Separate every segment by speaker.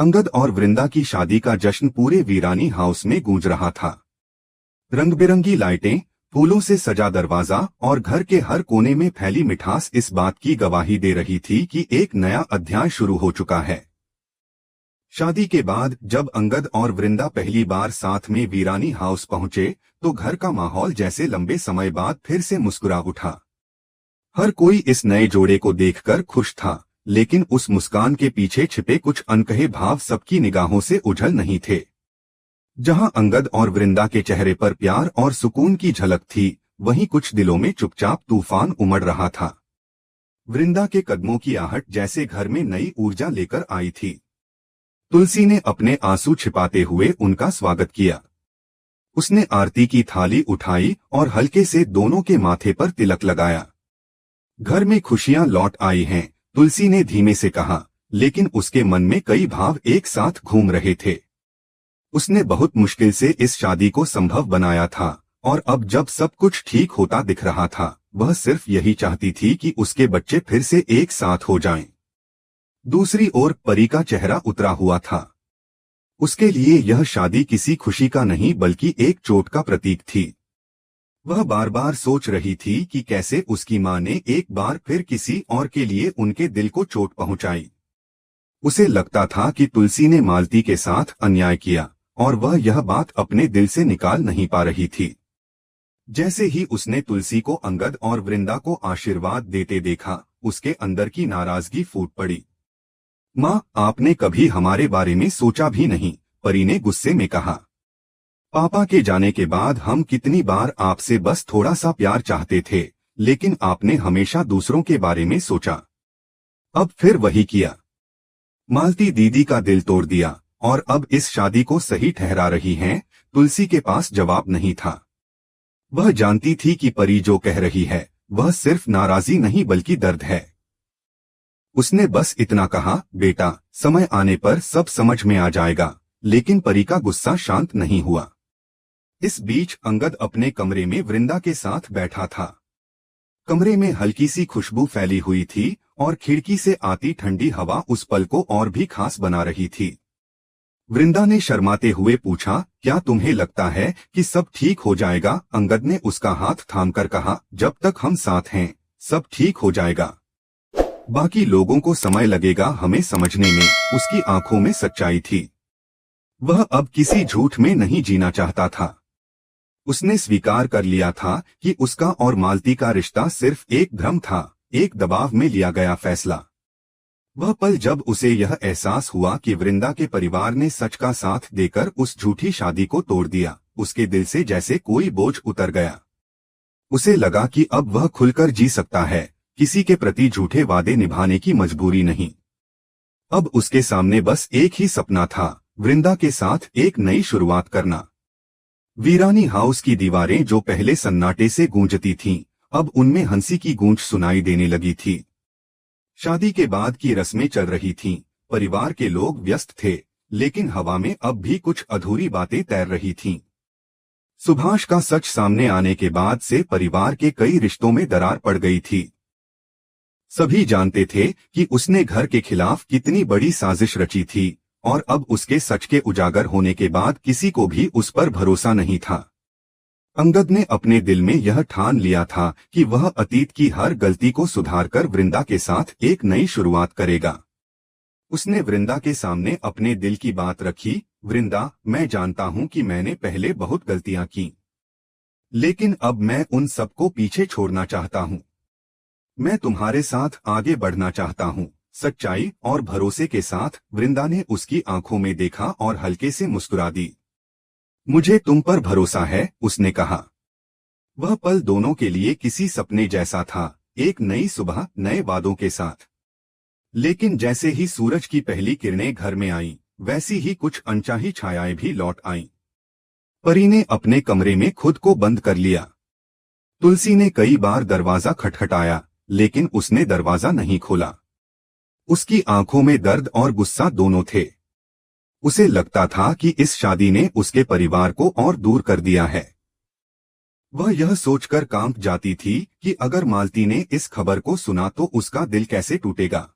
Speaker 1: अंगद और वृंदा की शादी का जश्न पूरे वीरानी हाउस में गूंज रहा था। रंग बिरंगी लाइटें, फूलों से सजा दरवाजा और घर के हर कोने में फैली मिठास इस बात की गवाही दे रही थी कि एक नया अध्याय शुरू हो चुका है। शादी के बाद जब अंगद और वृंदा पहली बार साथ में वीरानी हाउस पहुंचे तो घर का माहौल जैसे लंबे समय बाद फिर से मुस्कुरा उठा। हर कोई इस नए जोड़े को देखकर खुश था, लेकिन उस मुस्कान के पीछे छिपे कुछ अनकहे भाव सबकी निगाहों से ओझल नहीं थे। जहां अंगद और वृंदा के चेहरे पर प्यार और सुकून की झलक थी, वहीं कुछ दिलों में चुपचाप तूफान उमड़ रहा था। वृंदा के कदमों की आहट जैसे घर में नई ऊर्जा लेकर आई थी। तुलसी ने अपने आंसू छिपाते हुए उनका स्वागत किया। उसने आरती की थाली उठाई और हल्के से दोनों के माथे पर तिलक लगाया। घर में खुशियां लौट आई हैं, तुलसी ने धीमे से कहा, लेकिन उसके मन में कई भाव एक साथ घूम रहे थे। उसने बहुत मुश्किल से इस शादी को संभव बनाया था, और अब जब सब कुछ ठीक होता दिख रहा था, वह सिर्फ यही चाहती थी कि उसके बच्चे फिर से एक साथ हो जाएं। दूसरी ओर परी का चेहरा उतरा हुआ था। उसके लिए यह शादी किसी खुशी का नहीं बल्कि एक चोट का प्रतीक थी। वह बार बार सोच रही थी कि कैसे उसकी मां ने एक बार फिर किसी और के लिए उनके दिल को चोट पहुंचाई। उसे लगता था कि तुलसी ने मालती के साथ अन्याय किया, और वह यह बात अपने दिल से निकाल नहीं पा रही थी। जैसे ही उसने तुलसी को अंगद और वृंदा को आशीर्वाद देते देखा, उसके अंदर की नाराजगी फूट पड़ी। मां, आपने कभी हमारे बारे में सोचा भी नहीं, परी ने गुस्से में कहा। पापा के जाने के बाद हम कितनी बार आपसे बस थोड़ा सा प्यार चाहते थे, लेकिन आपने हमेशा दूसरों के बारे में सोचा। अब फिर वही किया। मालती दीदी का दिल तोड़ दिया, और अब इस शादी को सही ठहरा रही हैं। तुलसी के पास जवाब नहीं था। वह जानती थी कि परी जो कह रही है, वह सिर्फ नाराजगी नहीं बल्कि दर्द है। उसने बस इतना कहा, बेटा, समय आने पर सब समझ में आ जाएगा, लेकिन परी का गुस्सा शांत नहीं हुआ। इस बीच अंगद अपने कमरे में वृंदा के साथ बैठा था। कमरे में हल्की सी खुशबू फैली हुई थी, और खिड़की से आती ठंडी हवा उस पल को और भी खास बना रही थी। वृंदा ने शर्माते हुए पूछा, क्या तुम्हें लगता है कि सब ठीक हो जाएगा? अंगद ने उसका हाथ थामकर कहा, जब तक हम साथ हैं, सब ठीक हो जाएगा। बाकी लोगों को समय लगेगा हमें समझने में। उसकी आंखों में सच्चाई थी। वह अब किसी झूठ में नहीं जीना चाहता था। उसने स्वीकार कर लिया था कि उसका और मालती का रिश्ता सिर्फ एक भ्रम था, एक दबाव में लिया गया फैसला। वह पल जब उसे यह एहसास हुआ कि वृंदा के परिवार ने सच का साथ देकर उस झूठी शादी को तोड़ दिया, उसके दिल से जैसे कोई बोझ उतर गया। उसे लगा कि अब वह खुलकर जी सकता है, किसी के प्रति झूठे वादे निभाने की मजबूरी नहीं। अब उसके सामने बस एक ही सपना था, वृंदा के साथ एक नई शुरुआत करना। वीरानी हाउस की दीवारें जो पहले सन्नाटे से गूंजती थीं, अब उनमें हंसी की गूंज सुनाई देने लगी थी। शादी के बाद की रस्में चल रही थीं, परिवार के लोग व्यस्त थे, लेकिन हवा में अब भी कुछ अधूरी बातें तैर रही थीं। सुभाष का सच सामने आने के बाद से परिवार के कई रिश्तों में दरार पड़ गई थी। सभी जानते थे कि उसने घर के खिलाफ कितनी बड़ी साजिश रची थी, और अब उसके सच के उजागर होने के बाद किसी को भी उस पर भरोसा नहीं था। अंगद ने अपने दिल में यह ठान लिया था कि वह अतीत की हर गलती को सुधारकर वृंदा के साथ एक नई शुरुआत करेगा। उसने वृंदा के सामने अपने दिल की बात रखी, वृंदा, मैं जानता हूं कि मैंने पहले बहुत गलतियां की, लेकिन अब मैं उन सबको पीछे छोड़ना चाहता हूं। मैं तुम्हारे साथ आगे बढ़ना चाहता हूं, सच्चाई और भरोसे के साथ। वृंदा ने उसकी आंखों में देखा और हल्के से मुस्कुरा दी। मुझे तुम पर भरोसा है, उसने कहा। वह पल दोनों के लिए किसी सपने जैसा था, एक नई सुबह नए वादों के साथ। लेकिन जैसे ही सूरज की पहली किरणें घर में आईं, वैसी ही कुछ अनचाही छायाएं भी लौट आईं। परी ने अपने कमरे में खुद को बंद कर लिया। तुलसी ने कई बार दरवाजा खटखटाया, लेकिन उसने दरवाजा नहीं खोला। उसकी आंखों में दर्द और गुस्सा दोनों थे। उसे लगता था कि इस शादी ने उसके परिवार को और दूर कर दिया है। वह यह सोचकर कांप जाती थी कि अगर मालती ने इस खबर को सुना तो उसका दिल कैसे टूटेगा।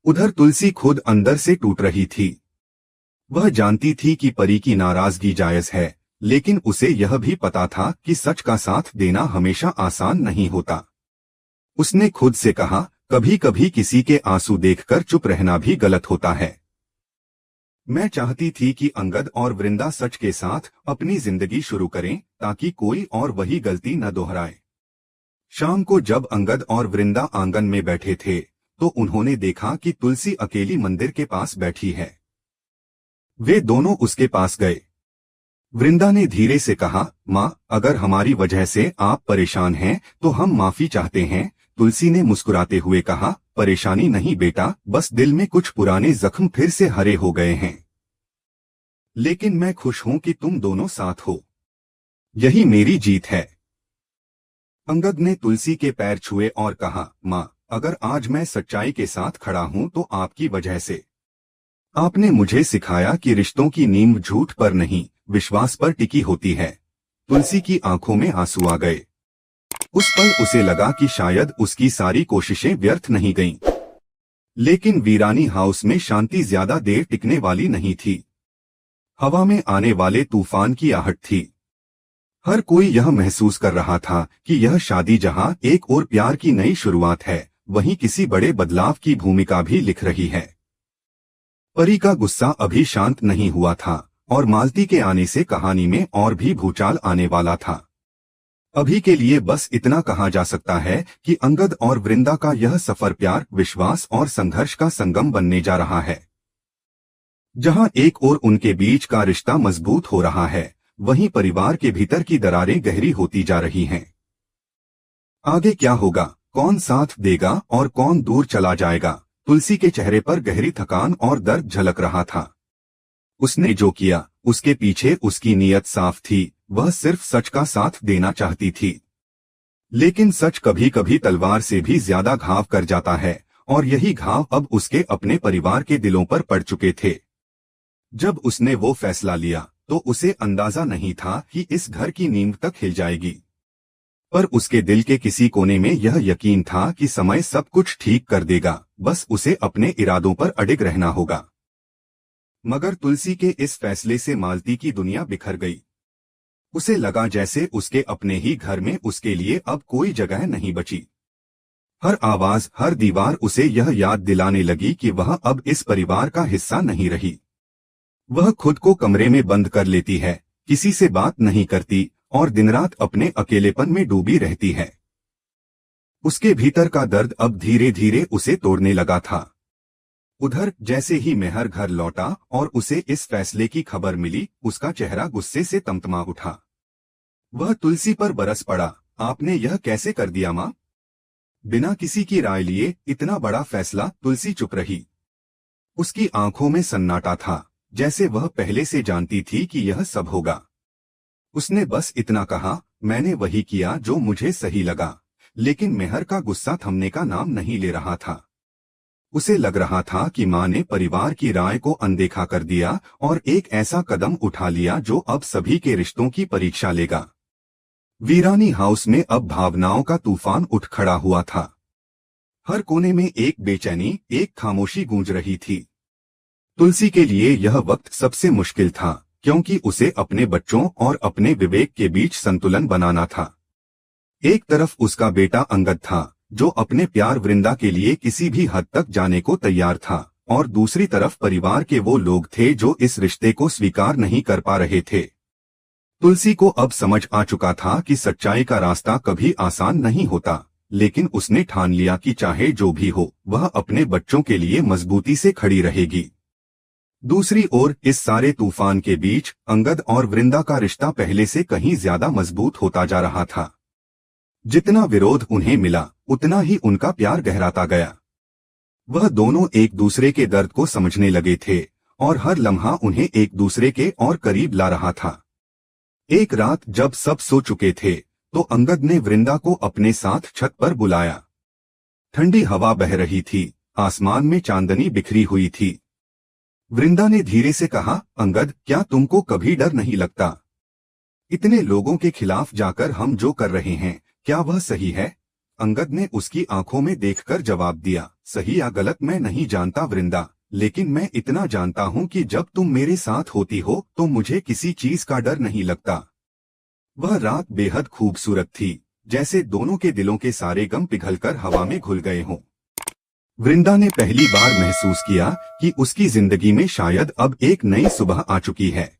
Speaker 1: उधर तुलसी खुद अंदर से टूट रही थी। वह जानती थी कि परी की नाराजगी जायज है, लेकिन उसे यह भी पता था कि सच का साथ देना हमेशा आसान नहीं होता। उसने खुद से कहा, कभी कभी किसी के आंसू देखकर चुप रहना भी गलत होता है। मैं चाहती थी कि अंगद और वृंदा सच के साथ अपनी जिंदगी शुरू करें, ताकि कोई और वही गलती न दोहराए। शाम को जब अंगद और वृंदा आंगन में बैठे थे, तो उन्होंने देखा कि तुलसी अकेली मंदिर के पास बैठी है। वे दोनों उसके पास गए। वृंदा ने धीरे से कहा, माँ, अगर हमारी वजह से आप परेशान हैं, तो हम माफी चाहते हैं। तुलसी ने मुस्कुराते हुए कहा, परेशानी नहीं बेटा, बस दिल में कुछ पुराने जख्म फिर से हरे हो गए हैं। लेकिन मैं खुश हूं कि तुम दोनों साथ हो। यही मेरी जीत है। अंगद ने तुलसी के पैर छुए और कहा, माँ, अगर आज मैं सच्चाई के साथ खड़ा हूं तो आपकी वजह से। आपने मुझे सिखाया कि रिश्तों की नींव झूठ पर नहीं, विश्वास पर टिकी होती है। तुलसी की आंखों में आंसू आ गए। उस पल उसे लगा कि शायद उसकी सारी कोशिशें व्यर्थ नहीं गईं। लेकिन वीरानी हाउस में शांति ज्यादा देर टिकने वाली नहीं थी। हवा में आने वाले तूफान की आहट थी। हर कोई यह महसूस कर रहा था कि यह शादी जहां एक और प्यार की नई शुरुआत है, वहीं किसी बड़े बदलाव की भूमिका भी लिख रही है। परी का गुस्सा अभी शांत नहीं हुआ था, और मालती के आने से कहानी में और भी भूचाल आने वाला था। अभी के लिए बस इतना कहा जा सकता है कि अंगद और वृंदा का यह सफर प्यार, विश्वास और संघर्ष का संगम बनने जा रहा है। जहां एक और उनके बीच का रिश्ता मजबूत हो रहा है, वहीं परिवार के भीतर की दरारें गहरी होती जा रही हैं। आगे क्या होगा, कौन साथ देगा और कौन दूर चला जाएगा? तुलसी के चेहरे पर गहरी थकान और दर्द झलक रहा था। उसने जो किया, उसके पीछे उसकी नीयत साफ थी। वह सिर्फ सच का साथ देना चाहती थी। लेकिन सच कभी कभी तलवार से भी ज्यादा घाव कर जाता है, और यही घाव अब उसके अपने परिवार के दिलों पर पड़ चुके थे। जब उसने वो फैसला लिया, तो उसे अंदाजा नहीं था कि इस घर की नींव तक हिल जाएगी। पर उसके दिल के किसी कोने में यह यकीन था कि समय सब कुछ ठीक कर देगा, बस उसे अपने इरादों पर अडिग रहना होगा। मगर तुलसी के इस फैसले से मालती की दुनिया बिखर गई। उसे लगा जैसे उसके अपने ही घर में उसके लिए अब कोई जगह नहीं बची। हर आवाज, हर दीवार उसे यह याद दिलाने लगी कि वह अब इस परिवार का हिस्सा नहीं रही। वह खुद को कमरे में बंद कर लेती है, किसी से बात नहीं करती और दिन रात अपने अकेलेपन में डूबी रहती है। उसके भीतर का दर्द अब धीरे धीरे उसे तोड़ने लगा था। उधर जैसे ही मेहर घर लौटा और उसे इस फैसले की खबर मिली, उसका चेहरा गुस्से से तमतमा उठा। वह तुलसी पर बरस पड़ा, आपने यह कैसे कर दिया माँ? बिना किसी की राय लिए इतना बड़ा फैसला? तुलसी चुप रही। उसकी आंखों में सन्नाटा था, जैसे वह पहले से जानती थी कि यह सब होगा। उसने बस इतना कहा, मैंने वही किया जो मुझे सही लगा। लेकिन मेहर का गुस्सा थमने का नाम नहीं ले रहा था। उसे लग रहा था कि माँ ने परिवार की राय को अनदेखा कर दिया और एक ऐसा कदम उठा लिया जो अब सभी के रिश्तों की परीक्षा लेगा। वीरानी हाउस में अब भावनाओं का तूफान उठ खड़ा हुआ था। हर कोने में एक बेचैनी, एक खामोशी गूंज रही थी। तुलसी के लिए यह वक्त सबसे मुश्किल था, क्योंकि उसे अपने बच्चों और अपने विवेक के बीच संतुलन बनाना था। एक तरफ उसका बेटा अंगद था, जो अपने प्यार वृंदा के लिए किसी भी हद तक जाने को तैयार था, और दूसरी तरफ परिवार के वो लोग थे जो इस रिश्ते को स्वीकार नहीं कर पा रहे थे। तुलसी को अब समझ आ चुका था कि सच्चाई का रास्ता कभी आसान नहीं होता, लेकिन उसने ठान लिया कि चाहे जो भी हो, वह अपने बच्चों के लिए मजबूती से खड़ी रहेगी। दूसरी ओर इस सारे तूफान के बीच अंगद और वृंदा का रिश्ता पहले से कहीं ज्यादा मजबूत होता जा रहा था। जितना विरोध उन्हें मिला, उतना ही उनका प्यार गहराता गया। वह दोनों एक दूसरे के दर्द को समझने लगे थे, और हर लम्हा उन्हें एक दूसरे के और करीब ला रहा था। एक रात जब सब सो चुके थे, तो अंगद ने वृंदा को अपने साथ छत पर बुलाया। ठंडी हवा बह रही थी, आसमान में चांदनी बिखरी हुई थी। वृंदा ने धीरे से कहा, अंगद, क्या तुमको कभी डर नहीं लगता? इतने लोगों के खिलाफ जाकर हम जो कर रहे हैं, क्या वह सही है? अंगद ने उसकी आंखों में देखकर जवाब दिया, सही या गलत मैं नहीं जानता वृंदा, लेकिन मैं इतना जानता हूँ कि जब तुम मेरे साथ होती हो तो मुझे किसी चीज का डर नहीं लगता। वह रात बेहद खूबसूरत थी, जैसे दोनों के दिलों के सारे गम पिघलकर हवा में घुल गए हों। वृंदा ने पहली बार महसूस किया कि उसकी जिंदगी में शायद अब एक नई सुबह आ चुकी है।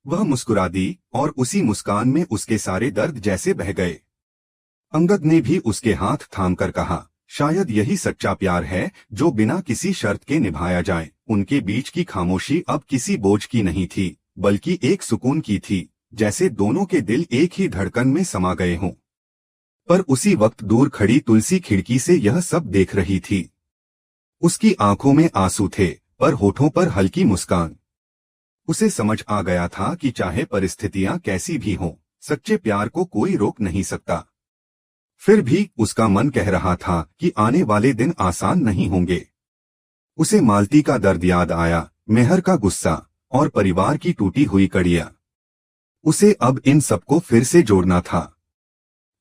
Speaker 1: वह मुस्कुरा दी और उसी मुस्कान में उसके सारे दर्द जैसे बह गए। अंगद ने भी उसके हाथ थामकर कहा, शायद यही सच्चा प्यार है जो बिना किसी शर्त के निभाया जाए। उनके बीच की खामोशी अब किसी बोझ की नहीं थी, बल्कि एक सुकून की थी, जैसे दोनों के दिल एक ही धड़कन में समा गए हों। पर उसी वक्त दूर खड़ी तुलसी खिड़की से यह सब देख रही थी। उसकी आंखों में आंसू थे, पर होठों पर हल्की मुस्कान। उसे समझ आ गया था कि चाहे परिस्थितियां कैसी भी हों, सच्चे प्यार को कोई रोक नहीं सकता। फिर भी उसका मन कह रहा था कि आने वाले दिन आसान नहीं होंगे। उसे मालती का दर्द याद आया, मेहर का गुस्सा और परिवार की टूटी हुई कड़ियां। उसे अब इन सबको फिर से जोड़ना था।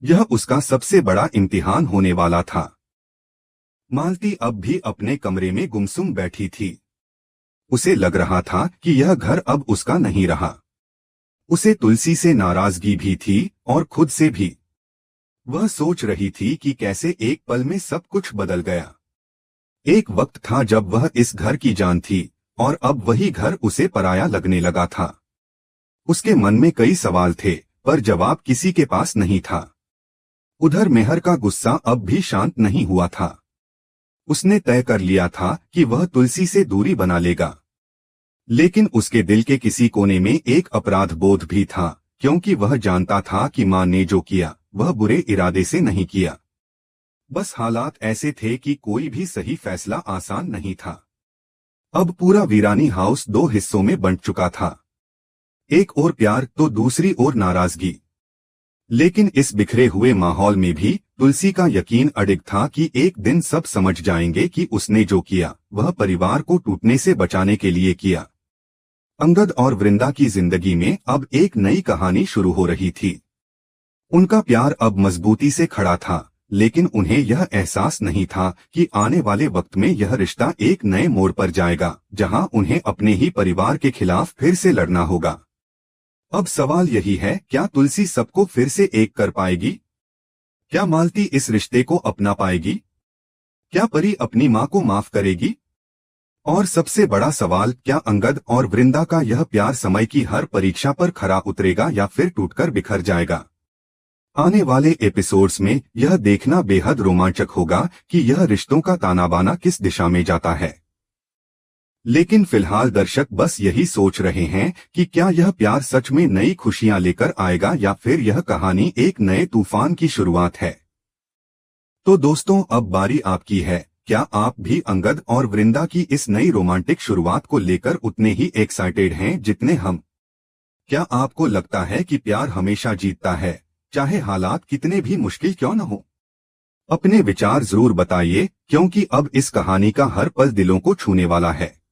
Speaker 1: यह उसका सबसे बड़ा इम्तिहान होने वाला था। मालती अब भी अपने कमरे में गुमसुम बैठी थी। उसे लग रहा था कि यह घर अब उसका नहीं रहा। उसे तुलसी से नाराजगी भी थी और खुद से भी। वह सोच रही थी कि कैसे एक पल में सब कुछ बदल गया। एक वक्त था जब वह इस घर की जान थी और अब वही घर उसे पराया लगने लगा था। उसके मन में कई सवाल थे, पर जवाब किसी के पास नहीं था। उधर मेहर का गुस्सा अब भी शांत नहीं हुआ था। उसने तय कर लिया था कि वह तुलसी से दूरी बना लेगा। लेकिन उसके दिल के किसी कोने में एक अपराध बोध भी था, क्योंकि वह जानता था कि मां ने जो किया वह बुरे इरादे से नहीं किया। बस हालात ऐसे थे कि कोई भी सही फैसला आसान नहीं था। अब पूरा वीरानी हाउस दो हिस्सों में बंट चुका था, एक ओर प्यार तो दूसरी ओर नाराजगी। लेकिन इस बिखरे हुए माहौल में भी तुलसी का यकीन अडिग था कि एक दिन सब समझ जाएंगे कि उसने जो किया वह परिवार को टूटने से बचाने के लिए किया। अंगद और वृंदा की जिंदगी में अब एक नई कहानी शुरू हो रही थी। उनका प्यार अब मजबूती से खड़ा था, लेकिन उन्हें यह एहसास नहीं था कि आने वाले वक्त में यह रिश्ता एक नए मोड़ पर जाएगा, जहां उन्हें अपने ही परिवार के खिलाफ फिर से लड़ना होगा। अब सवाल यही है, क्या तुलसी सबको फिर से एक कर पाएगी? क्या मालती इस रिश्ते को अपना पाएगी? क्या परी अपनी मां को माफ करेगी? और सबसे बड़ा सवाल, क्या अंगद और वृंदा का यह प्यार समय की हर परीक्षा पर खरा उतरेगा या फिर टूटकर बिखर जाएगा? आने वाले एपिसोड्स में यह देखना बेहद रोमांचक होगा कि यह रिश्तों का ताना बाना किस दिशा में जाता है। लेकिन फिलहाल दर्शक बस यही सोच रहे हैं कि क्या यह प्यार सच में नई खुशियां लेकर आएगा या फिर यह कहानी एक नए तूफान की शुरुआत है। तो दोस्तों, अब बारी आपकी है। क्या आप भी अंगद और वृंदा की इस नई रोमांटिक शुरुआत को लेकर उतने ही एक्साइटेड हैं जितने हम? क्या आपको लगता है कि प्यार हमेशा जीतता है, चाहे हालात कितने भी मुश्किल क्यों न हो? अपने विचार जरूर बताइए, क्योंकि अब इस कहानी का हर पल दिलों को छूने वाला है।